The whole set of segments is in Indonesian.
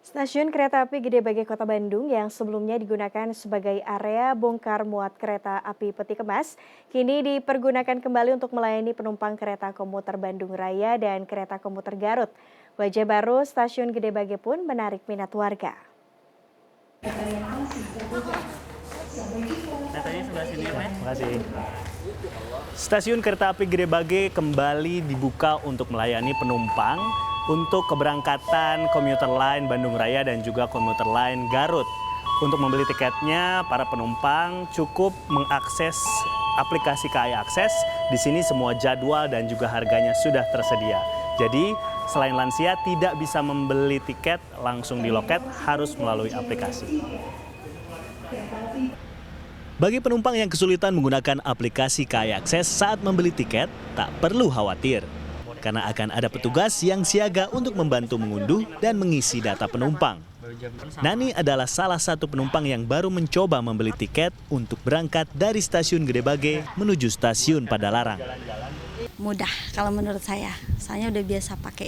Stasiun Kereta Api Gede Bage Kota Bandung yang sebelumnya digunakan sebagai area bongkar muat kereta api peti kemas, kini dipergunakan kembali untuk melayani penumpang kereta komuter Bandung Raya dan kereta komuter Garut. Wajah baru Stasiun Gede Bage pun menarik minat warga. Terima kasih. Stasiun Kereta Api Gede Bage kembali dibuka untuk melayani penumpang untuk keberangkatan komuter lain Bandung Raya dan juga komuter lain Garut. Untuk membeli tiketnya, para penumpang cukup mengakses aplikasi KAI Akses. Di sini semua jadwal dan juga harganya sudah tersedia. Jadi, selain lansia tidak bisa membeli tiket langsung di loket, harus melalui aplikasi. Bagi penumpang yang kesulitan menggunakan aplikasi KAI Akses saat membeli tiket, tak perlu khawatir. Karena akan ada petugas yang siaga untuk membantu mengunduh dan mengisi data penumpang. Nani adalah salah satu penumpang yang baru mencoba membeli tiket untuk berangkat dari Stasiun Gede Bage menuju Stasiun Padalarang. Mudah kalau menurut saya, soalnya udah biasa pakai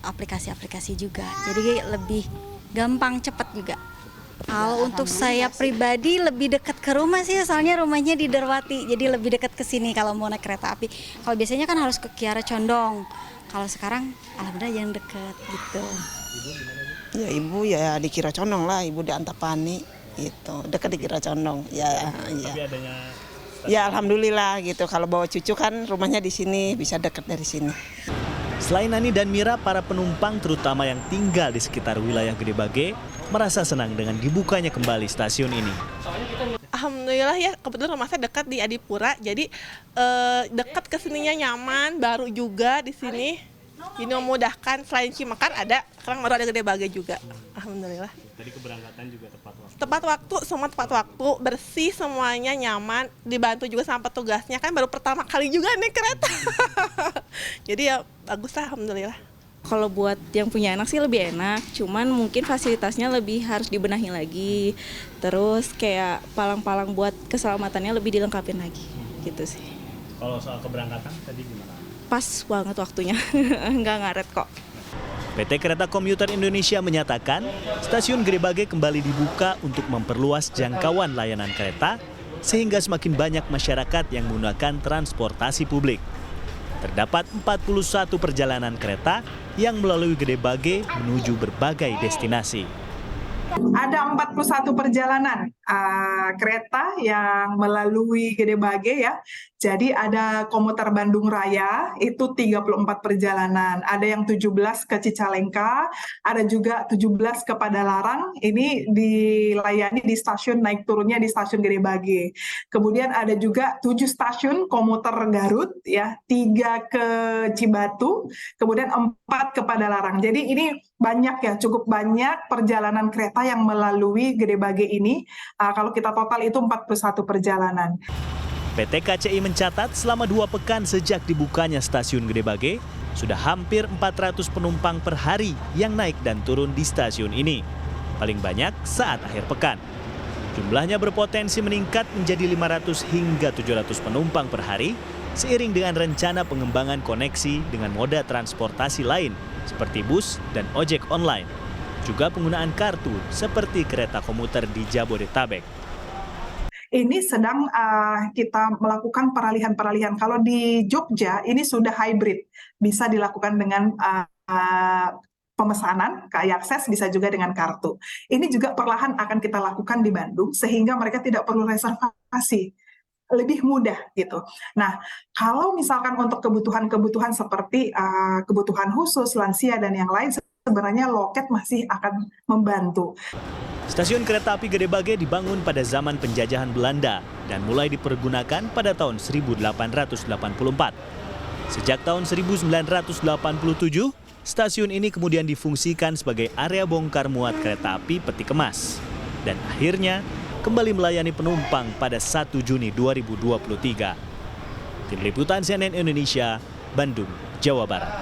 aplikasi-aplikasi juga, jadi lebih gampang, cepat juga. Kalau untuk saya pribadi lebih dekat ke rumah sih, soalnya rumahnya di Derwati, jadi lebih dekat ke sini kalau mau naik kereta api. Kalau biasanya kan harus ke Kiara Condong, kalau sekarang alhamdulillah yang dekat gitu. Ya ibu ya di Kiara Condong lah, ibu di Antapani gitu, dekat di Kiara Condong. Ya alhamdulillah gitu, kalau bawa cucu kan rumahnya di sini, bisa dekat dari sini. Selain Nani dan Mira, para penumpang terutama yang tinggal di sekitar wilayah Gede Bage merasa senang dengan dibukanya kembali stasiun ini. Alhamdulillah ya, kebetulan rumah saya dekat di Adipura, jadi dekat ke sininya nyaman, baru juga di sini. Ini memudahkan, selain Cimekan ada, sekarang baru ada Gede Bage juga. Alhamdulillah. Tadi keberangkatan juga tepat waktu. Tepat waktu, semua tepat waktu, bersih semuanya, nyaman, dibantu juga sama petugasnya, kan baru pertama kali juga naik kereta. Jadi ya bagus lah, alhamdulillah. Kalau buat yang punya anak sih lebih enak, cuman mungkin fasilitasnya lebih harus dibenahi lagi. Terus kayak palang-palang buat keselamatannya lebih dilengkapin lagi, gitu sih. Kalau soal keberangkatan tadi gimana? Pas banget waktunya, nggak ngaret kok. PT Kereta Komuter Indonesia menyatakan, Stasiun Gede Bage kembali dibuka untuk memperluas jangkauan layanan kereta, sehingga semakin banyak masyarakat yang menggunakan transportasi publik. Terdapat 41 perjalanan kereta yang melalui Gede Bage menuju berbagai destinasi. Ada 41 perjalanan kereta yang melalui Gede Bage ya. Jadi ada komuter Bandung Raya itu 34 perjalanan. Ada yang 17 ke Cicalengka, ada juga 17 ke Padalarang. Ini dilayani di stasiun naik turunnya di stasiun Gede Bage. Kemudian ada juga 7 stasiun komuter Garut ya, 3 ke Cibatu, kemudian 4 ke Padalarang. Jadi ini banyak ya, cukup banyak perjalanan kereta yang melalui Gede Bage ini. Kalau kita total itu 41 perjalanan. PT KCI mencatat selama 2 pekan sejak dibukanya Stasiun Gede Bage, sudah hampir 400 penumpang per hari yang naik dan turun di stasiun ini. Paling banyak saat akhir pekan. Jumlahnya berpotensi meningkat menjadi 500 hingga 700 penumpang per hari, seiring dengan rencana pengembangan koneksi dengan moda transportasi lain, seperti bus dan ojek online. Juga penggunaan kartu seperti kereta komuter di Jabodetabek. Ini sedang kita melakukan peralihan-peralihan. Kalau di Jogja ini sudah hybrid, bisa dilakukan dengan pemesanan, KAI Akses, bisa juga dengan kartu. Ini juga perlahan akan kita lakukan di Bandung, sehingga mereka tidak perlu reservasi. Lebih mudah gitu. Nah, kalau misalkan untuk kebutuhan-kebutuhan seperti kebutuhan khusus, lansia, dan yang lain, sebenarnya loket masih akan membantu. Stasiun Kereta Api Gede Bage dibangun pada zaman penjajahan Belanda dan mulai dipergunakan pada tahun 1884. Sejak tahun 1987, stasiun ini kemudian difungsikan sebagai area bongkar muat kereta api peti kemas. Dan akhirnya kembali melayani penumpang pada 1 Juni 2023. Tim Liputan CNN Indonesia, Bandung, Jawa Barat.